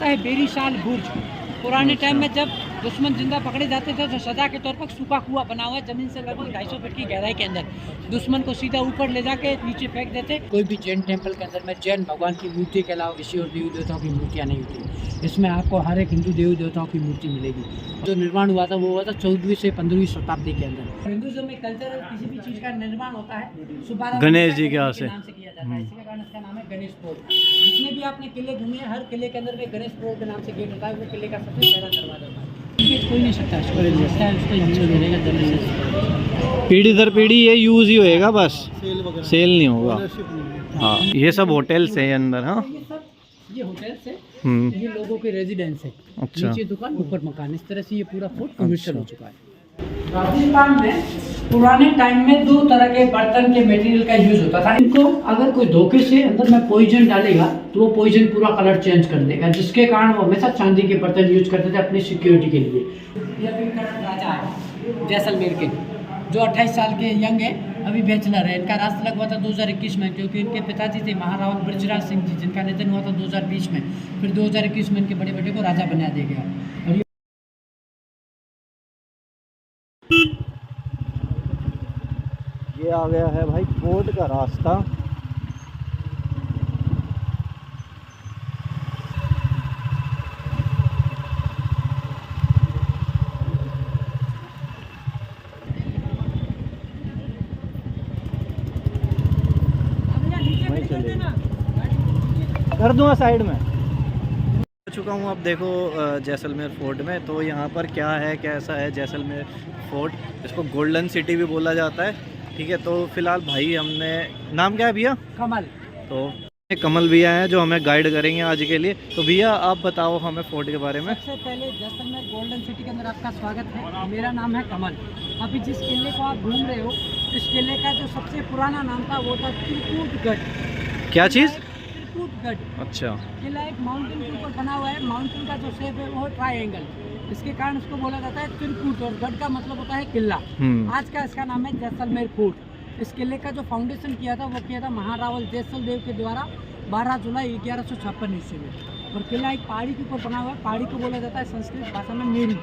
जाता है बेरीशाल बुर्ज। पुराने टाइम में जब दुश्मन जिंदा पकड़े जाते थे तो सजा के तौर पर सूखा कुआं बना हुआ है जमीन से लगभग 250 फीट की गहराई के अंदर, दुश्मन को सीधा ऊपर ले जाके नीचे फेंक देते। कोई भी जैन टेम्पल के अंदर में जैन भगवान की मूर्ति के अलावा किसी और देवी देवताओं की मूर्तियाँ नहीं होती। इसमें आपको हर एक हिंदू देवी देवताओं की मूर्ति मिलेगी। जो निर्माण हुआ था वो हुआ था 14वीं से 15वीं शताब्दी के अंदर। हिंदुज़म में कल्चरल किसी भी चीज़ का निर्माण होता है गणेश जी के नाम से किया जाता है, इसके कारण इसका नाम है गणेश फोर्ट। जितने भी आपने किले घूमे हैं, हर किले के अंदर में गणेश फोर्ट के नाम से गेट होता है, वो किले का सबसे पहला दरवाजा होता है। कोई नहीं सकता उसको यूज मिलेगा जमीन। पीढ़ी दर पीढ़ी ये यूज ही होएगा, बस सेल नहीं होगा। हाँ, ये सब होटल्स है अंदर। हाँ, ये होटल्स है, ये लोगों के रेजिडेंस है। अच्छा, नीचे दुकान ऊपर मकान, इस तरह से ये पूरा फोर्ट कमर्शियल हो चुका है। राजस्थान में पुराने टाइम में 2 तरह के बर्तन के मटेरियल का यूज होता था। इनको अगर कोई धोखे से अंदर में पॉइजन डालेगा तो वो पॉइजन पूरा कलर चेंज कर देगा, जिसके कारण वो हमेशा चांदी के बर्तन यूज करते थे अपनी सिक्योरिटी के लिए। ये अभी करंट राजा है जैसलमेर के, जो 28 साल के यंग है, अभी बैचलर है। इनका राज तिलक हुआ था 2021 में, क्योंकि इनके पिताजी थे महारावल ब्रजराज सिंह जी, जिनका निधन हुआ था 2020 में। फिर 2021 में इनके बड़े बेटे को राजा बना दिया गया। और ये आ गया है भाई फोर्ट का रास्ता। कर दूंगा साइड में। चुका हूँ अब देखो जैसलमेर फोर्ट में। तो यहाँ पर क्या है, कैसा है जैसलमेर फोर्ट। इसको गोल्डन सिटी भी बोला जाता है, ठीक है। तो फिलहाल भाई हमने, नाम क्या है भैया? कमल। तो कमल भैया हैं जो हमें गाइड करेंगे आज के लिए। तो भैया आप बताओ हमें फोर्ट के बारे में। सबसे पहले जैसलमेर गोल्डन सिटी के अंदर आपका स्वागत है। मेरा नाम है कमल। अभी जिस किले को आप घूम रहे हो, इस किले का जो सबसे पुराना नाम था वो था त्रिकूटगढ़। क्या चीज़? त्रिकूटगढ़। अच्छा। किला एक माउंटेन के ऊपर बना हुआ है। माउंटेन का जो शेप है वो ट्रायंगल, इसके कारण इसको बोला जाता है त्रिकूट, और गढ़ का मतलब होता है किला। आज का इसका नाम है जैसलमेर फोर्ट। इस किले का जो फाउंडेशन किया था वो किया था महारावल जैसल देव के द्वारा 12 जुलाई 1156 ईस्वी में। और किला एक पहाड़ी के ऊपर बना हुआ है। पहाड़ी को बोला जाता है संस्कृत भाषा में मेरू।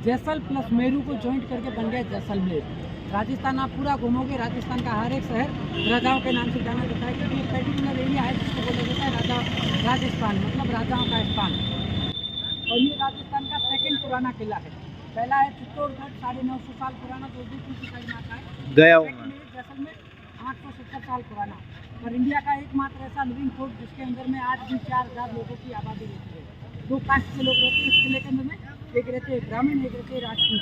जैसल प्लस मेरू को ज्वाइंट करके बन गया जैसलमेर। राजस्थान आप पूरा घूमोगे, राजस्थान का हर एक शहर राजाओं के नाम से जाना जाता है, क्योंकि एक पर्टिकुलर एरिया है जिसको बोला जाता है राजस्थान, मतलब राजाओं का स्थान। और ये राजस्थान का सेकंड पुराना किला है। पहला है चित्तौड़गढ़, 950 साल पुराना, जो उदयपुर की साइड में आता है। गया हूँ जैसलमेर 870 साल पुराना। और इंडिया का एकमात्र ऐसा लिविंग फोर्ट जिसके अंदर में आज भी 4000 लोगों की आबादी रहती है। 2 कास्ट के लोग रहते हैं इस किले के अंदर में, एक रहते हैं ब्राह्मण, एक रहते हैं राजपूत।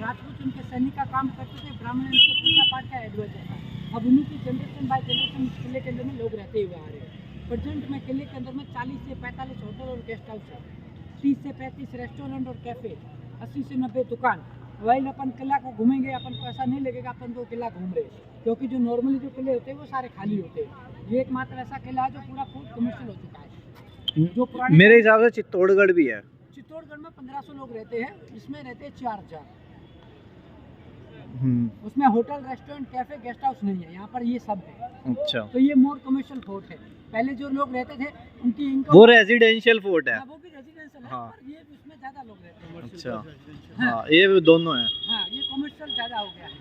राजपूत उनके सैनिक का काम करते थे, ब्राह्मण उनके पूजा पाठ का एडवाइजर था। अब उन्हीं की जनरेशन बाय जनरेशन इस किले के अंदर में लोग रहते हुए आ रहे हैं। प्रेजेंट में किले के अंदर में 40 से 45 होटल और गेस्ट हाउस है, 30 से 35 रेस्टोरेंट और कैफे, 80 से 90 दुकान। वही अपन किला को घूमेंगे, अपन को ऐसा नहीं लगेगा अपन तो किला घूम रहे, क्योंकि जो नॉर्मली जो किले होते हैं वो सारे खाली होते हैं। ये एकमात्र ऐसा किला है जो पूरा फुल कमर्शियल हो चुका है। जो पुराने मेरे हिसाब से चित्तौड़गढ़ भी है। चित्तौड़गढ़ में 1500 लोग रहते हैं, इसमें रहते हैं 4000। उसमें hotel, restaurant, cafe, guest house नहीं है, यहाँ पर ये सब है। अच्छा। तो ये मोर कमर्शियल फोर्ट है। पहले जो लोग रहते थे उनकी इनकम, वो रेजिडेंशियल फोर्ट है। वो भी रेजिडेंशियल है, हाँ। पर ये उसमें ज्यादा लोग रहते हैं। अच्छा। हाँ, ये दोनों है। हाँ, ये कमर्शियल ज्यादा हो गया है।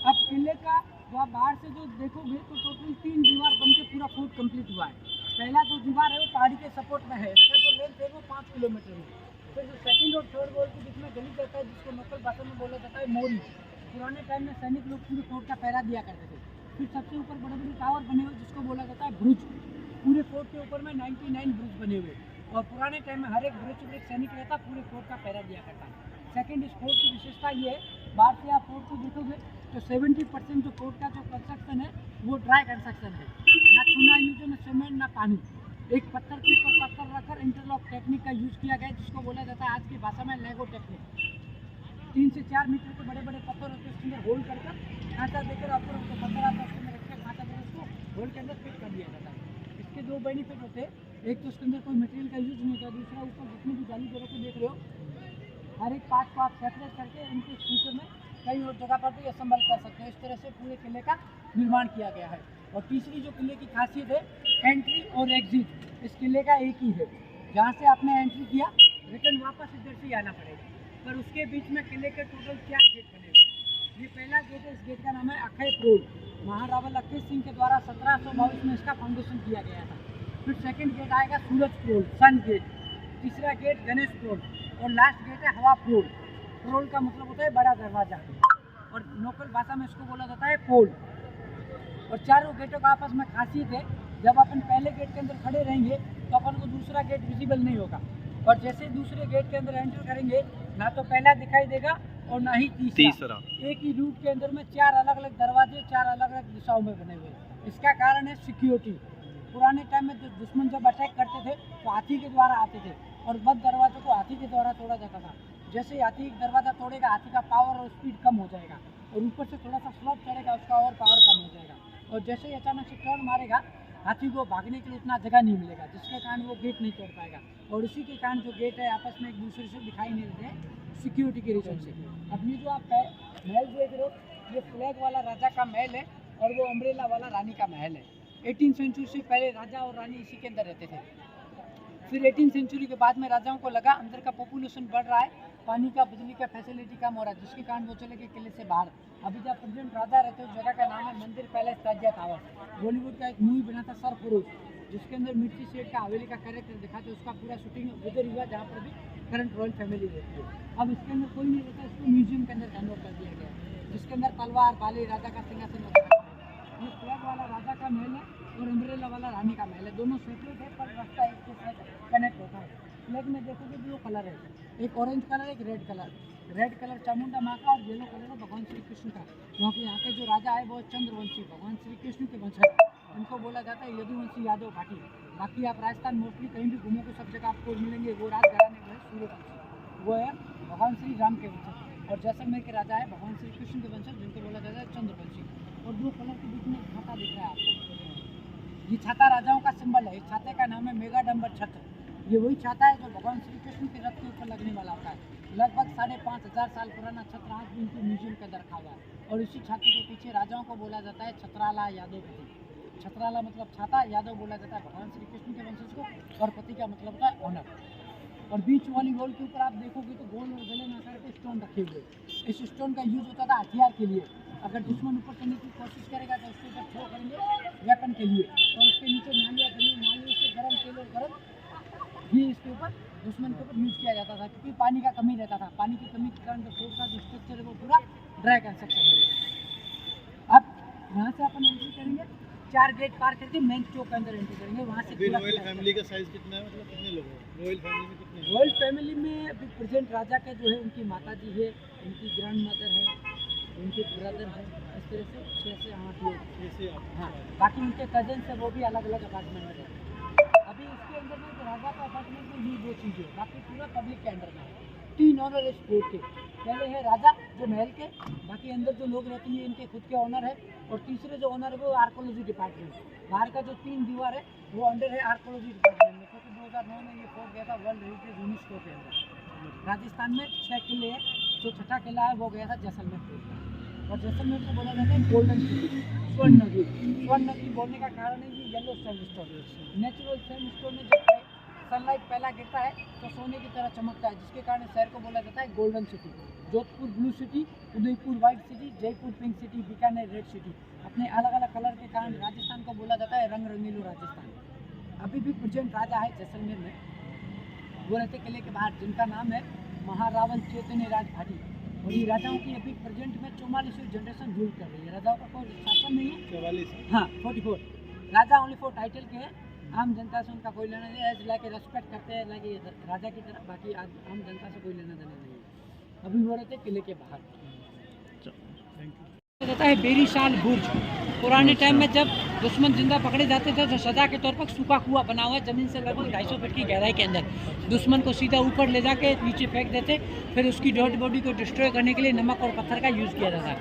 अब किले का जो आप बाहर से जो देखोगे तो टोटल 3 दीवार बन के पूरा फोर्ट कंप्लीट हुआ है। पहला जो दीवार है वो पहाड़ी के सपोर्ट में है, इसका जो लेंथ है वो 5 किलोमीटर है। फिर जो सेकंड और थर्ड वॉल के बीच में गली जाता है, जिसको लोकल भाषा में बोला जाता है मोरी। पुराने टाइम में सैनिक लोग पूरे फोर्ट का पहरा दिया करते थे। फिर सबसे ऊपर बड़े बड़े टावर बने हुए जिसको बोला जाता है ब्रुज। पूरे फोर्ट के ऊपर में 99 ब्रुज बने हुए, और पुराने टाइम में हर एक ब्रुज पर एक सैनिक रहता, पूरे फोर्ट का पहरा दिया करता है। सेकंड, इस फोर्ट की विशेषता ये है, बाहर से आप फोर्ट को देखोगे तो 70% जो फोर्ट का जो कंस्ट्रक्शन है वो ड्राई कंस्ट्रक्शन है, ना चूना यूज है, ना सीमेंट, ना पानी। एक पत्थर के ऊपर पत्थर रखकर इंटरलॉक टेक्निक का यूज किया गया, जिसको बोला जाता है आज की भाषा में लेगो टेक्निक। 3 से 4 मीटर के बड़े बड़े पत्थर होते हैं, उसके अंदर होल्ड कर खांचा देकर आपको पत्थर आता है, उसके अंदर रखकर खांचा देकर उसको होल्ड के अंदर फिट कर दिया जाता है। इसके 2 बेनिफिट होते हैं, एक तो उसके अंदर कोई मटेरियल का यूज नहीं होता, दूसरा ऊपर जितनी भी जाली जगह को देख रहे हो हर एक पार्ट को आप सेपरेट करके उनके फ्यूचर में कई और जगह पर भी असम्बल कर सकते हो। इस तरह से पूरे किले का निर्माण किया गया है। और तीसरी जो किले की खासियत है, एंट्री और एग्जिट इस किले का एक ही है। जहाँ से आपने एंट्री किया रिटर्न वापस इधर से ही आना पड़ेगा। पर उसके बीच में किले के टोटल 4 गेट बने हुए। ये पहला गेट है, इस गेट का नाम है अक्षय प्रोल। महारावल अक्षय सिंह के द्वारा 1722 में इसका फाउंडेशन किया गया था। फिर सेकंड गेट आएगा सूरज प्रोल, सन गेट। तीसरा गेट गणेश प्रोल और लास्ट गेट है हवा प्रोल। प्रोल का मतलब होता है बड़ा दरवाजा और लोकल भाषा में इसको बोला जाता है पोल। और चारों गेटों का आपस में खासियत है, जब अपन पहले गेट के अंदर खड़े रहेंगे तो अपन को दूसरा गेट विजिबल नहीं होगा, और जैसे दूसरे गेट के अंदर एंटर करेंगे ना तो पहला दिखाई देगा और ना ही तीसरा। एक ही रूट के अंदर में 4 अलग अलग दरवाजे 4 अलग अलग दिशाओं में बने हुए। इसका कारण है सिक्योरिटी। पुराने टाइम में जो दुश्मन जब अटैक करते थे तो हाथी के द्वारा आते थे और बंद दरवाजे को हाथी के द्वारा तोड़ा जाता था। जैसे ही हाथी दरवाज़ा तोड़ेगा हाथी का पावर और स्पीड कम हो जाएगा और ऊपर से थोड़ा सा स्लोप चढ़ेगा उसका और पावर कम हो जाएगा, और जैसे ही अचानक से टर्न मारेगा हाथी को भागने के लिए उतना जगह नहीं मिलेगा, जिसके कारण वो गेट नहीं तोड़ पाएगा। और इसी के कारण जो गेट है आपस में एक दूसरे से दिखाई नहीं देते सिक्योरिटी के रीजन से। अब ये जो आप महल देख रहे हो ये फ्लैग वाला राजा का महल है और वो अम्ब्रेला वाला रानी का महल है। 18वीं सेंचुरी से पहले राजा और रानी इसी के अंदर रहते थे। फिर 18वीं सेंचुरी के बाद में राजाओं को लगा अंदर का पॉपुलेशन बढ़ रहा है, पानी का बिजली का फैसिलिटी कम हो रहा है, जिसके कारण वो चले गए किले से बाहर। अभी जब प्रेसिडेंट राजा रहते उस जगह का नाम है मंदिर पैलेस ताजिया टावर। बॉलीवुड का एक मूवी बना था सरफरोश, जिसके अंदर मिर्ची सेठ का हवेली का कैरेक्टर दिखाते, उसका पूरा शूटिंग उधर हुआ जहाँ पर भी करंट रॉयल फैमिली रहती है। अब इसके अंदर कोई नहीं रहता, इसको म्यूजियम के अंदर कन्वर्ट कर दिया गया, जिसके अंदर तलवार बाली राजा का सिंहासन रखा है। ये फ्लैग वाला राजा का महल है और अम्ब्रेला वाला रानी का महल है, दोनों सेपरेट है पर रास्ता एक के साथ कनेक्ट होता है। फ्लैग में देखोगे दो कलर है, एक ऑरेंज कलर एक red colour. Red colour Chamunda माँ का और येलो कलर है भगवान श्री कृष्ण का, क्योंकि यहाँ के जो राजा है वो चंद्रवंशी भगवान श्री कृष्ण के वंशज, उनको बोला जाता है यदुवंशी यादव घाटी। बाकी आप राजस्थान मोस्टली कहीं भी घूमोगे सब जगह आपको मिलेंगे वो राजघराने वो है सूर्यवंशी, वो है भगवान श्री राम के वंशज। और जैसलमेर के राजा है भगवान श्री कृष्ण के वंशज, जिनको बोला जाता है चंद्रवंशी। और दो कलर के बीच में एक छाता दिख रहा है आपको, ये छाता राजाओं का सिंबल है। इस छाते का नाम है मेगाडंबर छत्र। ये वही छाता है जो भगवान श्री कृष्ण के रथ के ऊपर लगने वाला होता है। लगभग 5,500 साल पुराना छत्र आज भी इनके म्यूजियम के अंदर रखा हुआ है। और इसी छाते के पीछे राजाओं को बोला जाता है छत्राला यादवपति। छत्राला मतलब छाता, यादव बोला जाता है भगवान श्री कृष्ण के वंशज को, और पति का मतलब होता है ऑनर। और बीच वाली वॉल के ऊपर आप देखोगे तो गोल और गले में आकार के स्टोन रखे हुए। इस स्टोन का यूज होता था हथियार के लिए, अगर दुश्मन ऊपर चढ़ने की कोशिश करेगा तो उसके ऊपर थ्रो करेंगे वेपन के लिए। और उसके नीचे नालियाँ बनी, नालियों से गर्म तेल और गर्म घी इसके ऊपर दुश्मन के ऊपर यूज किया जाता था, क्योंकि पानी का कमी रहता था। पानी की कमी के कारण जो फोर्ट का जो स्ट्रक्चर है वो पूरा ड्राई कंस्ट्रक्शन है। अब यहाँ से अपन एंट्री करेंगे, 4 गेट पार करके मेन चौक के अंदर एंट्री करेंगे। वहाँ से रॉयल फैमिली का साइज कितना है, मतलब कितने लोग हैं रॉयल फैमिली में? कितने रॉयल फैमिली में अभी प्रेजेंट राजा का जो है उनकी माता जी है, उनकी ग्रैंड मदर है, उनके ब्रदर है, इस तरह से 6 से 8 लोग। जैसे आप हाँ, बाकी उनके कजन है वो भी अलग अलग अपार्टमेंट में रहते हैं। अभी इसके अंदर में जो राजा का अपार्टमेंट में ये 2 चीज़ें, बाकी पूरा पब्लिक के अंडर में है। 3 ऑनर है स्पोर्ट के, पहले है राजा जो महल के, बाकी अंदर जो लोग रहते हैं इनके खुद के ऑनर है, और तीसरे जो ऑनर है वो आर्कोलॉजी डिपार्टमेंट। बाहर का जो 3 दीवार है वो अंडर है आर्कोलॉजी डिपार्टमेंट में, क्योंकि 2009 में ये फोर्ट गया था वर्ल्ड हेरिटेज यूनेस्को के अंदर। राजस्थान में 6 किले हैं, जो 6ठा किला है वो गया था जैसलमेर फोर्ट। और जैसलमेर को बोला जाता है गोल्डन सिटी, स्वर्ण नगरी। स्वर्ण नगरी बोलने का कारण है ये येलो सैंडस्टोन, नेचुरल सैंडस्टोन में जब सनलाइट पहला गिरता है तो सोने की तरह चमकता है, जिसके कारण शहर को बोला जाता है golden city. Jodhpur blue city, Udaipur white city, Jaipur pink city, Bikaner red city. अपने अलग अलग कलर के कारण राजस्थान को बोला जाता है रंग रंगीलो राजस्थान। अभी भी प्रेजेंट राजा है जैसलमेर में, वो रहते किले के बाहर, जिनका नाम है महारावल चैतन्य राज घाटी। और ये राजाओं की अभी प्रेजेंट में 44वीं जनरेशन रूल कर रही है। राजाओं का कोई शासन नहीं है, 44 हाँ 44 राजा ओनली फॉर टाइटल के हैं। आम जनता से उनका कोई लेना नहीं है, लाके रेस्पेक्ट करते हैं लाके राजा की तरह, बाकी आम जनता से कोई लेना देना नहीं है। अभी वो रहते किले के बाहर। रहता है बेरीशाल बुर्ज। पुराने टाइम में जब दुश्मन जिंदा पकड़े जाते थे तो सजा के तौर पर सूखा कुआं बना हुआ है जमीन से लगभग 250 फीट की गहराई के अंदर, दुश्मन को सीधा ऊपर ले जाके नीचे फेंक देते, फिर उसकी डेड बॉडी को डिस्ट्रॉय करने के लिए नमक और पत्थर का यूज़ किया जाता है।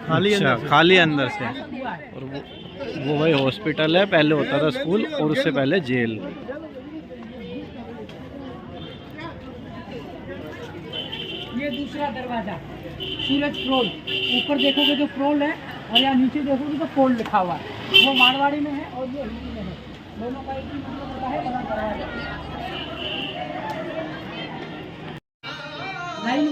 खाली अंदर से। कुआं है। और वो भाई हॉस्पिटल है, पहले होता था स्कूल और उससे पहले जेल। ये दूसरा दरवाजा सूरज प्रोल, ऊपर देखोगे जो प्रोल है और यहाँ नीचे देखोगे तो पोल लिखा हुआ है, वो मारवाड़ी में है और ये हिंदी में है, दोनों का एक ही मतलब होता है बड़ा दरवाजा।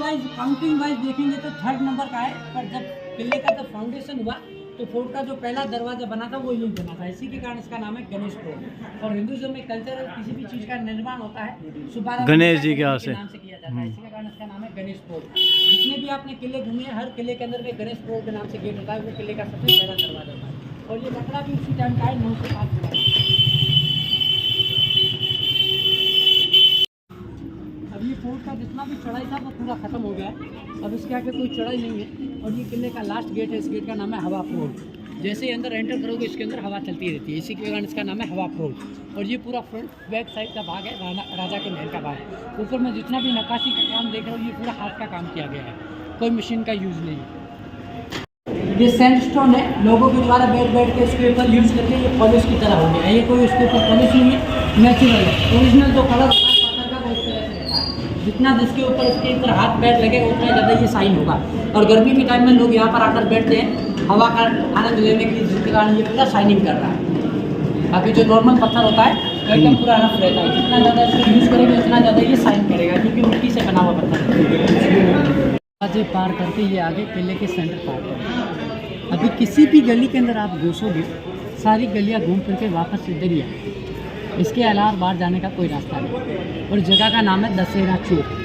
वाइज काउंटिंग वाइज देखेंगे तो 3rd नंबर का है, पर जब किले का जब फाउंडेशन हुआ तो फोर्ट का जो पहला दरवाजा बना था वो यही बना था, इसी के कारण इसका नाम है गणेश फोर्ट। और हिंदुइज्म में कल्चरल किसी भी चीज़ का निर्माण होता है सुबारा गणेश जी के यहाँ से नाम से किया जाता है, इसी के कारण इसका नाम है गणेश फोर्ट। जितने भी आपने किले घूमे हैं, हर किले के अंदर में गणेश फोर्ट के नाम से गेट होता है, वो किले का सबसे पहला दरवाजा होता है। और ये लकड़ा भी उसी टाइम का है, 9 से 5 जुड़ा। अब ये फोर्ट का जितना भी चढ़ाई था वो पूरा खत्म हो गया है, अब इसके आगे कोई चढ़ाई नहीं है। और ये किले का लास्ट गेट है, इस गेट का नाम है हवा फोर्ट। जैसे ही अंदर एंटर करोगे इसके अंदर हवा चलती रहती है, इसी के कारण इसका नाम है हवा फोर्ट। और ये पूरा फ्रंट बैक साइड का भाग है, राजा के महल का भाग। ऊपर में जितना भी नक्काशी का काम देख रहे हो ये पूरा हाथ का काम किया गया है, कोई मशीन का यूज़ नहीं है। ये सैंडस्टोन है, लोगों के द्वारा बैठ के उसके ऊपर यूज़ करके ये पॉलिश की तरह हो गया है। ये कोई उसके ऊपर पॉलिश नहीं है, नेचुरल है। ओरिजिनल जो कलर होता है पत्थर का वो इस तरह से रहता है, जितना जिसके ऊपर इसके ऊपर हाथ पैर लगेगा उतना ज़्यादा ये साइन होगा। और गर्मी के टाइम में लोग यहाँ पर आकर बैठते हैं हवा का आनंद लेने के लिए, जिसके कारण ये पूरा शाइनिंग कर रहा है। बाकी जो नॉर्मल पत्थर होता है वो एकदम पूरा रफ रहता है, जितना ज़्यादा इसको यूज़ करेंगे उतना ज़्यादा ये शाइन करेगा, क्योंकि मिट्टी से बना हुआ पत्थर है। आज पार करके ये आगे किले के सेंटर पार है। अभी किसी भी गली के अंदर आप घुसोगे, सारी गलियाँ घूम फिर के वापस इधर ही है, इसके अलावा बाहर जाने का कोई रास्ता नहीं। और जगह का नाम है दशहरा चौक।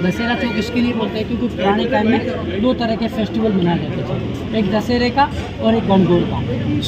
दशहरा चौक इसके लिए बोलते हैं क्योंकि पुराने टाइम में 2 तरह के फेस्टिवल मनाए जाते थे, एक दशहरे का और एक गणगौर का।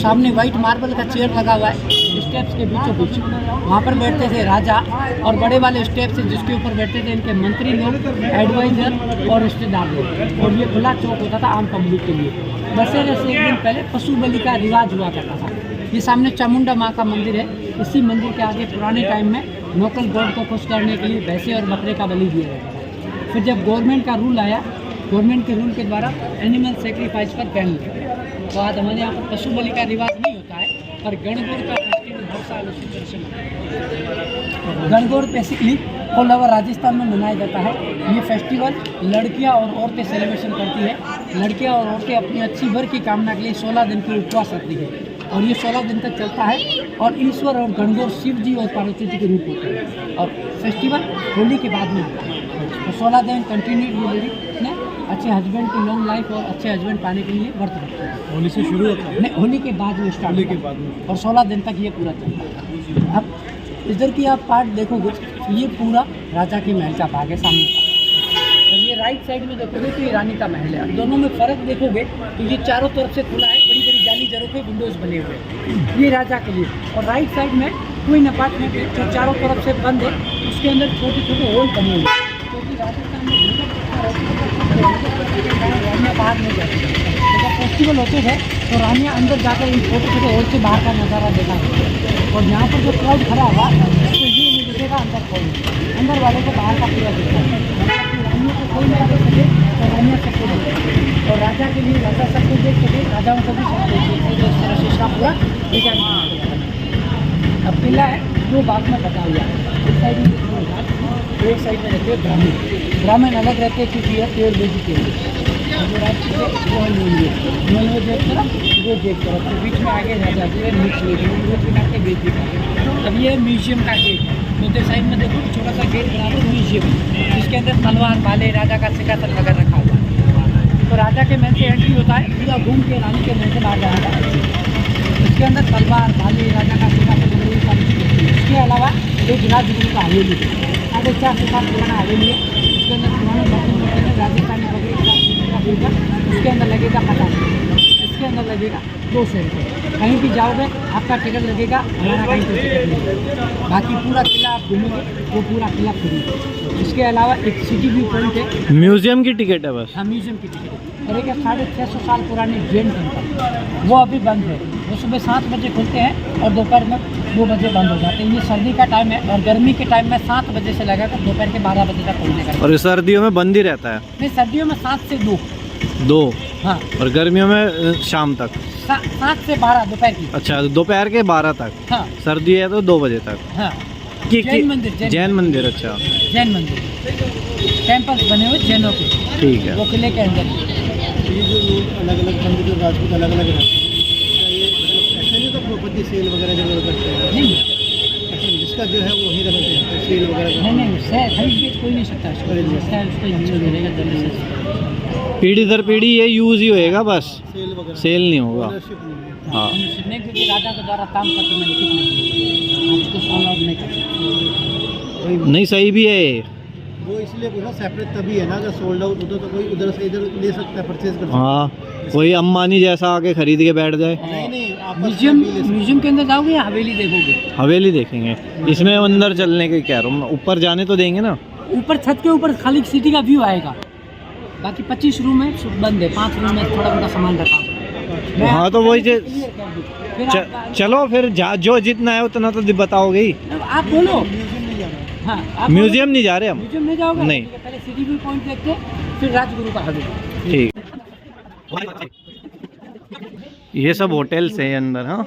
सामने वाइट मार्बल का चेयर लगा हुआ है, स्टेप्स के बीचों बीच वहाँ पर बैठते थे राजा, और बड़े वाले स्टेप्स जिसके ऊपर बैठते थे इनके मंत्री लोग, एडवाइजर और रिश्तेदार लोग। और ये खुला चौक होता था आम पब्लिक के लिए। दशहरे से एक दिन पहले पशु बलि का रिवाज हुआ करता था। ये सामने चामुंडा माँ का मंदिर है, इसी मंदिर के आगे पुराने टाइम में लोकल गॉड को खुश करने के लिए भैंसे और बकरे का बलि दिया जाता था। फिर जब गवर्नमेंट का रूल आया, गवर्नमेंट के रूल के द्वारा एनिमल सेक्रीफाइस पर बैन लगा, तो आज हमारे यहाँ पर पशु बलि का रिवाज नहीं होता है, पर गणगौर का फेस्टिवल हर साल उसी तरह से मनाया। Gangaur basically all over Rajasthan में मनाया जाता है। ये फेस्टिवल लड़कियां और औरतें सेलिब्रेशन करती है। लड़कियां और औरतें अपनी अच्छी भर की कामना के लिए 16 दिन की उपवास रखती है, और ये 16 दिन तक चलता है। और ईश्वर और गणगौर शिव जी और पार्वती जी के रूप होते हैं, और फेस्टिवल होली के बाद में होता है। तो 16 दिन कंटिन्यू ये लेडी ने अच्छे हस्बैंड की लॉन्ग लाइफ और अच्छे हस्बैंड पाने के लिए व्रत रखते हैं। होली से शुरू होता है? नहीं, होली के बाद में स्टार्ट, होली के बाद में, और 16 दिन तक ये पूरा चलता है। अब इधर की आप पार्ट देखोगे, ये पूरा राजा के महल का भाग है सामने का। और ये राइट साइड में देखोगे तो ये रानी का महल है। अब दोनों में फ़र्क देखोगे तो ये चारों तरफ से खुला है, बड़ी बड़ी जाली जरों के विंडोज़ बने हुए हैं, ये राजा के लिए। और राइट साइड में क्वीन अपार्टमेंट है जो चारों तरफ से बंद है, उसके अंदर छोटे छोटे होल बने हुए हैं, क्योंकि राजस्थान में रानियाँ बाहर नहीं जाती। तो जब फेस्टिवल होते थे तो रानियाँ अंदर जाकर इन छोटे छोटे होल से बाहर का नज़ारा देखा करती है। और यहाँ पर जो क्राउड खड़ा हुआ तो ये नहीं दिखेगा अंदर कोई, अंदर वाले को बाहर का पूरा दिखता है। रानियों को कोई नहीं देख सके तो रानियाँ सबको देख, और राजा के लिए राजा सबको देख सके, राजाओं को भी सब देख सके, जो इस तरह से इसका पूरा डिजाइन। अब किला है 2 भाग में बटा हुआ है। इस साइड में तो एक साइड में रहते हैं ब्राह्मण, ब्राह्मण अलग रहते हैं क्योंकि यह प्योर वेजिटेरियन, जो रात को वो नॉन वेज एक तरफ, वेज एक तरफ, तो बीच में आगे राजा जो है मिक्स वेज, वेज बना के वेज भी खाते। अब ये म्यूजियम का गेट है, तो साइड में देखो छोटा सा गेट बना दो म्यूजियम, जिसके अंदर तलवार भाले राजा का सिंहासन वगैरह रखा हुआ है। तो राजा के महल से एंट्री होता है, पूरा घूम के रानी के महल से बाहर जाना था। इसके अंदर तलवार भाले राजा का सिंहासन वगैरह सारी चीज़। इसके अलावा एक राजगुरु का हवेली है, 450 साल पुराना हवेली है। उसके अंदर पुराने बर्तन होते हैं, राजस्थानी बकरी का, उसके अंदर लगेगा 50 रुपये, इसके अंदर लगेगा 200 रुपये। कहीं भी जाओगे आपका टिकट लगेगा, हमारा कहीं कोई टिकट नहीं लगेगा। बाकी पूरा किला आप घूमोगे वो पूरा किला फ्री है। इसके अलावा एक सिटी व्यू पॉइंट है, म्यूजियम की टिकट है बस। हाँ, म्यूजियम की टिकट है। और एक 650 साल पुरानी जैन टेम्पल, वो अभी बंद है। वो सुबह 7 बजे खुलते हैं और दोपहर में 2 बजे बंद हो जाते हैं। ये सर्दी का टाइम है, और गर्मी के टाइम में 7 बजे से लगाकर दोपहर के 12 बजे तक खुलने का। और सर्दियों में बंद ही रहता है? नहीं, सर्दियों में 7 से 2। हाँ, और गर्मियों में शाम तक 7 से 12 दोपहर की। अच्छा, दोपहर के 12 तक। हाँ, सर्दी है तो 2 बजे तक। हाँ। जैन मंदिर। अच्छा, जैन मंदिर, टेम्पल्स बने हुए जैनों के, ठीक है। वो किले के अंदर। ये जो लोग अलग अलग मंदिर जो राजपूत अलग अलग रहते हैं, क्या ये मतलब ऐसे नहीं तो प्रॉपर्टी सेल वगैरह जब करते हैं? नहीं, अच्छा, का जो है वो वहीं रखते हैं सेल वगैरह का? नहीं खरीद बेच कोई नहीं सकता इसको, इसका उसका यूज रहेगा जनरेशन। पीढ़ी दर पीढ़ी ये यूज़ ही होएगा बस, सेल वगैरह सेल नहीं होगा। ओनरशिप नहीं है। हाँ नहीं, क्योंकि राजा के द्वारा काम पत्र में लिखित नहीं है, उसको फॉलो अप नहीं कर सकते। नहीं, सही भी है ये। वो इसलिए पूछा सेपरेट तभी है ना, अगर सोल्ड आउट होता तो कोई उधर से इधर ले सकता है, परचेज कर सकता हाँ, कोई अंबानी जैसा आके खरीद के बैठ जाए। है। नहीं आपस में म्यूजियम भी ले सकते हैं। म्यूजियम के अंदर जाओगे या हवेली देखोगे? हवेली देखेंगे, इसमें अंदर चलने के क्या रूम, ऊपर जाने तो देंगे ना। ऊपर छत के ऊपर खाली सिटी का व्यू आएगा, बाकी 25 रूम है, सब बंद है, 5 रूम में थोड़ा मोटा सामान रखा हुआ है। हाँ, तो वही क्लियर कर दूं। फिर चलो फिर जो जितना है उतना तो बताओगे ही। आप बोलो। म्यूजियम नहीं जाना है। हाँ, आप म्यूजियम नहीं जा रहे हम। म्यूजियम नहीं जाओगे? नहीं। ठीक है, पहले सिटी व्यू पॉइंट देखते, फिर राजगुरु का हवेली। ठीक, ये सब होटल्स है अंदर। हाँ,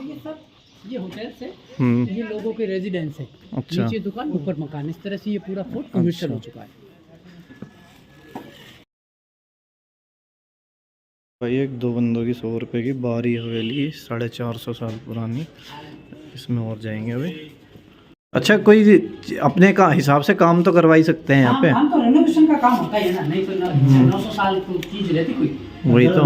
ये होटल्स है, हम्म, ये लोगों के रेजिडेंस है। अच्छा। नीचे दुकान, ऊपर मकान, इस तरह से ये पूरा फोर्ट कमर्शियल हो चुका है। भाई एक 2 बंदों की 100 रुपये की बारी हवेली, 450 साल पुरानी। इसमें और जाएंगे अभी। अच्छा, कोई अपने का हिसाब से काम तो करवा ही सकते हैं यहाँ पे। काम तो रेनोवेशन का काम होता है ना, नहीं तो 900 साल की चीज रहती कोई। वही तो।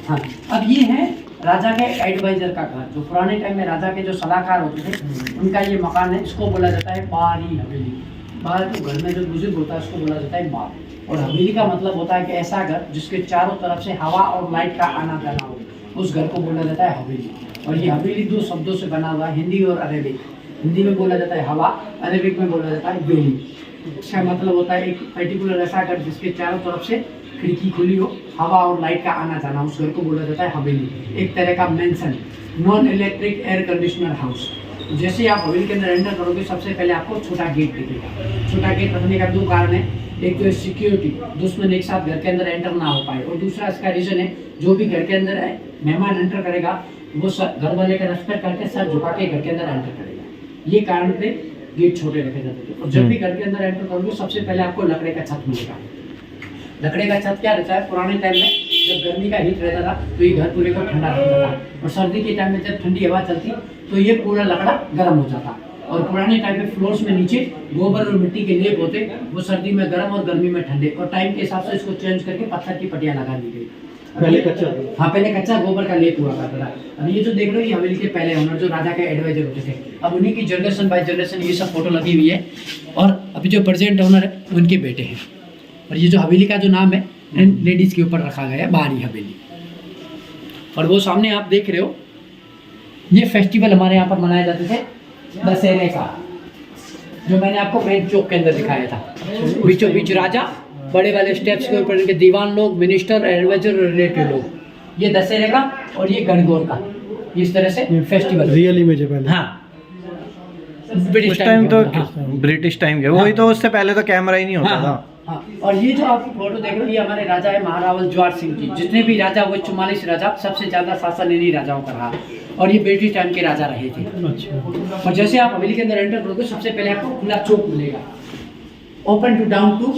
हाँ, अब ये है राजा के एडवाइजर का घर, जो पुराने टाइम में राजा के जो सलाहकार होते थे उनका ये मकान है। इसको बोला जाता है बारी हवेली। बाहर के घर में जो बुजुर्ग होता है उसको बोला जाता है बार। और हवेली का मतलब होता है कि ऐसा घर जिसके चारों तरफ से हवा और लाइट का आना जाना हो, उस घर को बोला जाता है हवेली। और ये हवेली 2 शब्दों से बना हुआ है, हिंदी और अरेबिक। हिंदी में बोला जाता है हवा, अरेबिक में बोला जाता है वेली। इसका मतलब होता है एक पर्टिकुलर ऐसा घर जिसके चारों तरफ से खिड़की खुली हो, हवा और लाइट का आना जाना, उस घर को बोला जाता है हवेली। एक तरह का mention, non electric air conditioner house. जैसे आप हवेली के अंदर एंटर करोगे, सबसे पहले आपको छोटा गेट दिखेगा। छोटा गेट रखने का 2 कारण है, एक तो है सिक्योरिटी, दुश्मन एक साथ घर के अंदर एंटर ना हो पाए, और दूसरा इसका रीजन है जो भी घर के अंदर है मेहमान एंटर करेगा वो घर वाले का रेस्पेक्ट करके सर झुका के घर के अंदर एंटर करेगा। ये कारण पे गेट छोटे रखे जाते थे। और जब भी घर के अंदर एंटर करोगे सबसे पहले आपको लकड़े का छत मिलेगा। लकड़े का छत क्या रहता है, पुराने टाइम में जब गर्मी का हीट रहता था तो ये घर पूरे को ठंडा रहता था, और सर्दी के टाइम में जब ठंडी हवा चलती तो ये पूरा लकड़ा गर्म हो जाता। और पुराने टाइम में फ्लोर्स में नीचे गोबर और मिट्टी के लेप होते, वो सर्दी में गर्म और गर्मी में ठंडे, और टाइम के हिसाब से इसको चेंज करके पत्थर की पट्टियां लगा दी गई। पहले कच्चा? हाँ, पहले कच्चा गोबर का लेप हुआ करता था। अब ये जो देख रहे हो ये हवेली के पहले ओनर जो राजा के एडवाइजर होते थे, अब उन्हीं की जनरेशन बाय जनरेशन ये सब फोटो लगी हुई है। और अभी जो प्रेजेंट ओनर है उनके बेटे हैं। और ये जो हवेली का जो नाम है लेडीज के ऊपर रखा गया है, बारी हवेली। और वो सामने आप देख रहे हो, ये फेस्टिवल हमारे यहाँ पर मनाए जाते थे दशहरे का, जो मैंने आपको मेन चौक के अंदर दिखाया था। बीचों बीच राजा, बड़े वाले स्टेप्स के ऊपर इनके दीवान लोग, मिनिस्टर, एडवाइजर, रिलेटिव लोग, ये दशहरे का और ये गणगौर का, इस तरह से फेस्टिवल रियल इमेज है पहले। हाँ, उस टाइम तो ब्रिटिश टाइम के, वही तो, उससे पहले तो कैमरा ही नहीं होता था। हाँ। और ये जो आप फोटो देख रहे हो ये हमारे राजा है महारावल ज्वार सिंह जी। जितने भी राजा हुए 44 राजा, सबसे ज्यादा शासन इन्हीं राजाओं का रहा, और ये ब्रिटिश टाइम के राजा रहे थे। अच्छा। और जैसे आप हवेली के अंदर एंटर करोगे सबसे पहले आपको खुला चौक मिलेगा, open to down to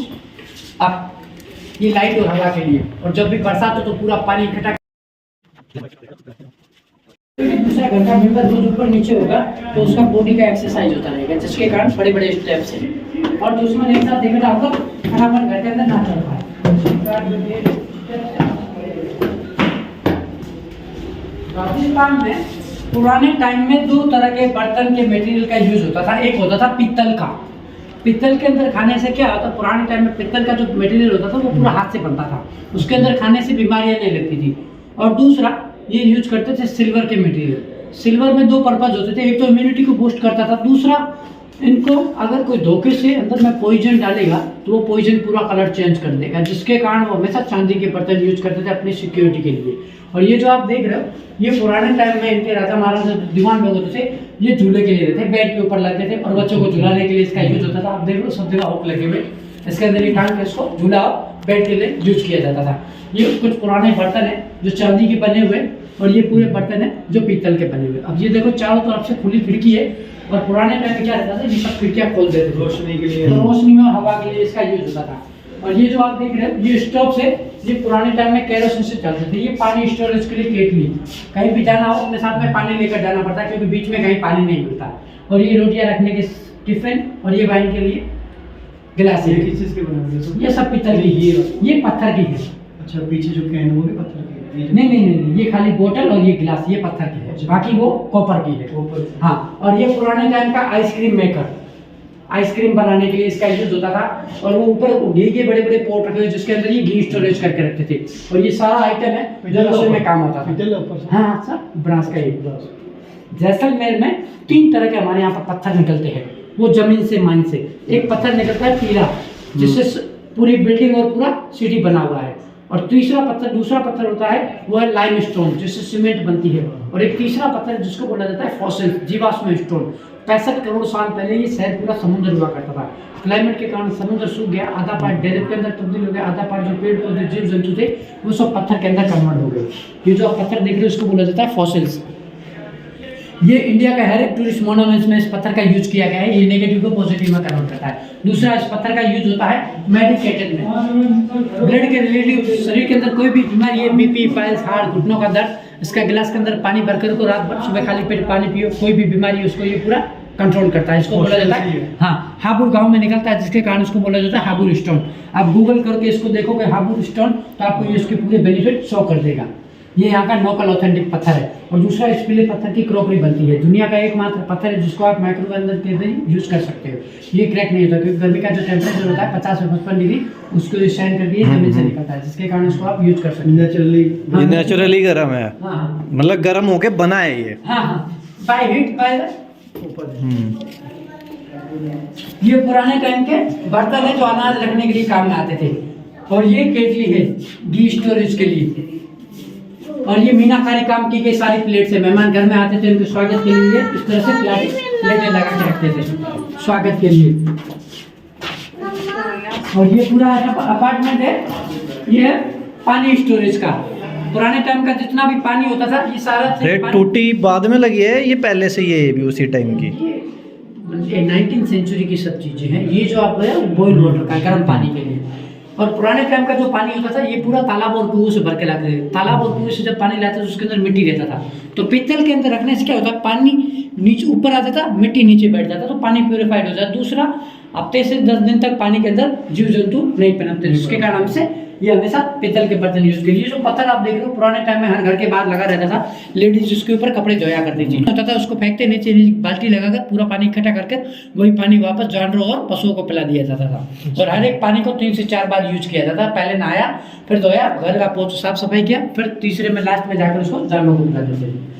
up, ये लाइट और हवा के लिए। और जब भी बरसात हो तो पूरा पानी इकट्ठा। दूसरा घर का मेंबर रोज ऊपर नीचे होगा तो उसका बॉडी का एक्सरसाइज होता रहेगा, जिसके कारण बड़े बड़े स्टेप्स हैं। और दुश्मन एक साथ देखा होगा फटाफट घर के अंदर ना चल पाए। राजस्थान में पुराने टाइम में 2 तरह के बर्तन के मटेरियल का यूज होता था। एक होता था पित्तल का। पित्तल के अंदर खाने से क्या होता, पुराने टाइम में पित्तल का जो मटेरियल होता था वो पूरा हाथ से बनता था, उसके अंदर खाने से बीमारियां नहीं लगती थी। और दूसरा ये यूज करते थे सिल्वर के मटेरियल। सिल्वर में 2 पर्पज होते थे, एक तो इम्यूनिटी को बूस्ट करता था, दूसरा इनको अगर कोई धोखे से अंदर में पॉइजन डालेगा तो वो पॉइजन पूरा कलर चेंज कर देगा, जिसके कारण वो हमेशा चांदी के बर्तन यूज करते थे अपनी सिक्योरिटी के लिए। और ये जो आप देख रहे हो ये पुराने टाइम में इनके राजा महाराजा दीवान लोग होते थे, ये झूले के लिए रहते, बेड के ऊपर लगते थे और बच्चों को झुलाने के लिए इसका यूज होता था। आप देख लो सब जगह हुक लगे हुए, इसके अंदर ये टांग के इसको झूला बेड के लिए यूज किया जाता था। ये कुछ पुराने बर्तन है जो चांदी के बने हुए, और ये पूरे बर्तन है जो पीतल के बने हुए। अब ये देखो चारों तरफ से खुली खिड़की है, और पुराने टाइम में क्या रहता था, ये सब खिड़कियां खोल देते थे रोशनी के लिए, तो रोशनी और हवा के लिए इसका यूज होता था। और ये जो आप देख रहे हो ये स्टोव से, ये पुराने टाइम में केरोसिन से चलते थे। ये पानी स्टोरेज के लिए केटली, कहीं भी जाना हो अपने साथ में पानी लेकर जाना पड़ता है क्योंकि बीच में कहीं पानी नहीं मिलता। और ये रोटियां रखने के टिफिन, और ये वाइन के लिए गिलास ये है। किस चीज़ के बने हुए हैं सब? ये सब पीतल की, ये पत्थर की है। अच्छा, पीछे जो कैन है वो भी पत्थर की है? नहीं नहीं नहीं, ये खाली बोतल और ये गिलास ये पत्थर की है, बाकी वो कॉपर की है। ऊपर हाँ, और ये पुराने टाइम का आइसक्रीम मेकर, आइसक्रीम बनाने के लिए इसका यूज होता था। और वो ऊपर घी के बड़े बड़े पोट रखे हुए जिसके अंदर ये घी स्टोरेज करके रखते थे। और ये सारा आइटम है जो रसोई में काम होता था। पीतल है ऊपर से? हाँ सर, ब्रास का ये। जैसलमेर में 3 तरह के हमारे यहाँ पर पत्थर निकलते हैं, वो जमीन से, माइन से। एक पत्थर निकलता है पीला, जिससे पूरी बिल्डिंग और पूरा सिटी बना हुआ है। और दूसरा पत्थर होता है वो है लाइमस्टोन, जिससे सीमेंट बनती है। और एक तीसरा पत्थर जिसको बोला जाता है फॉसिल, जीवाश्म स्टोन। 65 करोड़ साल पहले ये शहर पूरा समुद्र हुआ करता था। क्लाइमेट के कारण समुद्र सूख गया, आधा पार्ट डेजर्ट के अंदर तब्दील हो गया, आधा पार्ट जो पेड़ पौधे जीव जंतु थे वो सब पत्थर के अंदर कन्वर्ट हो गए। ये जो आप पत्थर देख रहे हो उसको बोला जाता है फॉसिल्स। ये इंडिया का हर एक टूरिस्ट मोनूमेंट्स में इस पत्थर का यूज किया गया है। ये नेगेटिव को पॉजिटिव में कन्वर्ट करता है। दूसरा, इस पत्थर का यूज होता है मेडिकेटेड में, ब्लड के रिलेटिव, शरीर के अंदर कोई भी बीमारी है, बीपी, पाइल्स, हार्ट, घुटनों का दर्द, इसका गिलास के अंदर पानी भरकर उसको रात भर सुबह खाली पेट पानी पियो, कोई भी बीमारी है उसको ये पूरा कंट्रोल करता है। इसको बोला जाता है, हाँ, हापुड़ गांव में निकलता है, जिसके कारण इसको बोला जाता है हापुड़ स्टोन। आप गूगल करके इसको देखोगे हापुड़ स्टोन तो आपको ये इसके पूरे बेनिफिट शो कर देगा। ये यहाँ का लोकल ऑथेंटिक पत्थर है। और दूसरा, इस पीले पत्थर की क्रॉकरी बनती है। दुनिया का एकमात्र पत्थर है जिसको आप माइक्रोवेव अंदर के अंदर यूज कर सकते हो। ये क्रैक नहीं होता, क्योंकि गर्मी का जो टेम्परेचर होता है 50 से 55 डिग्री, उसको स्टैंड करके ये जमीन से निकलता है, जिसके कारण इसको आप यूज कर सकते हो। नेचुरली ये नेचुरली गर्म है, हाँ हाँ मतलब गर्म होके बना है ये। हाँ हाँ, बाय हीट बाय ऊपर ये पुराने टाइम के बर्तन है जो अनाज रखने के लिए काम में आते थे। और ये केतली है घी स्टोरेज के लिए। और ये मीनाकारी काम की गई सारी प्लेट से मेहमान घर में आते थे, उनके स्वागत के लिए इस तरह से प्लेटें लगा के रखते थे स्वागत के लिए। और ये पूरा अपार्टमेंट है, ये है पानी स्टोरेज का। पुराने टाइम का जितना भी पानी होता था ये सारा ये टूटी बाद में लगी है, ये पहले से ये भी उसी टाइम की। ये 19th सेंचुरी की सब चीजें हैं। ये जो आप बॉइल वाटर का गर्म पानी के लिए। और पुराने टाइम का जो पानी होता था ये पूरा तालाब और कुएं से भर के लाते थे। तालाब और कुएं से जब पानी लाते थे उसके अंदर मिट्टी रहता था, तो पीतल के अंदर रखने से क्या होता है, पानी नीचे ऊपर आता था, मिट्टी नीचे बैठ जाता, तो पानी प्योरीफाइड हो जाता। दूसरा, हफ्ते से 10 दिन तक पानी के अंदर जीव जंतु नहीं पनपते, जिसके कारण हमसे ये हमेशा पीतल के बर्तन यूज करिए। जो पत्थर आप देख रहे हो पुराने टाइम में हर घर के बाहर लगा रहता था, लेडीज उसके ऊपर कपड़े धोया करती थी। होता था उसको फेंकते नीचे बाल्टी लगाकर पूरा पानी इकट्ठा करके वही पानी वापस जानवरों और पशुओं को पिला दिया जाता था। और हर एक पानी को 3 से 4 बार यूज किया जाता था। पहले नहाया, फिर धोया, घर का पोछ साफ सफाई किया, फिर तीसरे में लास्ट में जाकर उसको जानवरों को पिला देते थे।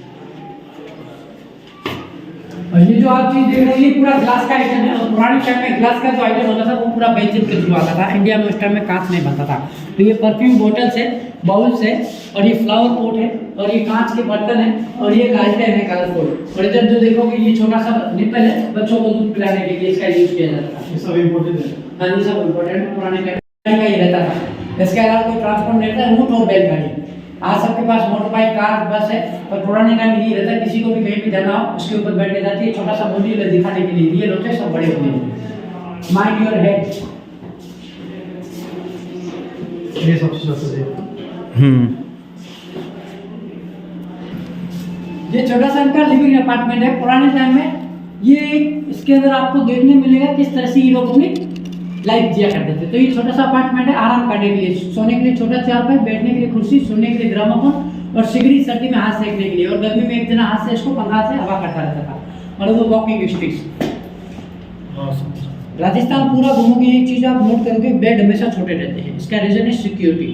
और ये जो आप चीज देख रहे हैं ये पूरा ग्लास का आइटम है। और पुराने टाइम में ग्लास का जो आइटम होता था वो पूरा बेल्जियम के थ्रू आता था। इंडिया में उस टाइम में कांच नहीं बनता था। तो ये परफ्यूम बोटल्स है, बाउल्स है, और ये फ्लावर पॉट है, और ये कांच के बर्तन है, और ये लालटेन है कलरफुल। और इधर जो देखोगे ये छोटा सा निप्पल है, बच्चों को दूध पिलाने के लिए इसका यूज किया जाता था। ये सब इम्पोर्टेंट है। हाँ, ये सब इम्पोर्टेंट पुराने टाइम का ही रहता था। इसके अलावा कोई ट्रांसपोर्ट नहीं रहता, ऊँट और बैलगाड़ी। आज सबके पास मोटर बाइक, कार, बस है, पर पुराने टाइम में ये रहता, किसी को भी कहीं भी जाना हो उसके ऊपर बैठ के जाती है। छोटा सा मॉड्यूल दिखाने के लिए रियल होते हैं, सब बड़े होते हैं। माइंड योर हेड, ये सबसे सबसे ये छोटा सा इनका लिविंग अपार्टमेंट है। पुराने टाइम में ये इसके अंदर आपको देखने मिलेगा किस तरह से ये लोग अपनी लाइफ जिया करते थे। तो ये छोटा सा अपार्टमेंट है, आराम करने के लिए, सोने के लिए छोटा चारपाई, बैठने के लिए कुर्सी, सोने के लिए ग्रामोफोन, और सिगड़ी सर्दी में हाथ सेकने के लिए, और गर्मी में एक जना हाथ से इसको पंखा से हवा करता रहता था। और वो वॉकिंग स्टिक्स। राजस्थान पूरा घूमोगे एक चीज आप नोट करोगे, बेड हमेशा छोटे रहते हैं। इसका रीजन है सिक्योरिटी।